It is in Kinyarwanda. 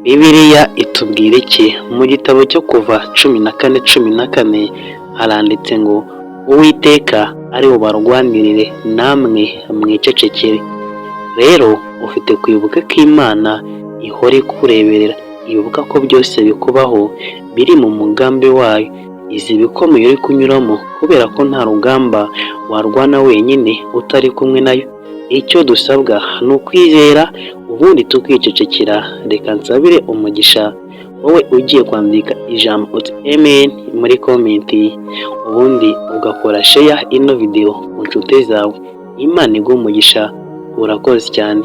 Bibiliya itubwira iki? Mu gitabo cyo kuva 14:14 haranditse ngo Uwiteka ari bubarwanirire namwe mwicecekere. Rero ufite kwibuka ko Imana ihora ikureberera, ibuka ko byose bikubaho biri mu mugambi wayo, izi ibikomeye uri kunyuramo kubera ko nta rugamba warwana wenyine utari kumwe nayo. Icyo dusabwa ni ukwizera ubundi tukicecekera. Reka nsabire umugisha wowe ugiye kwandika ijambo uti amen muri komenti, ubundi ugakora share ino video ku nshuti zawe. Imana iguhe umugisha, urakoze cyane.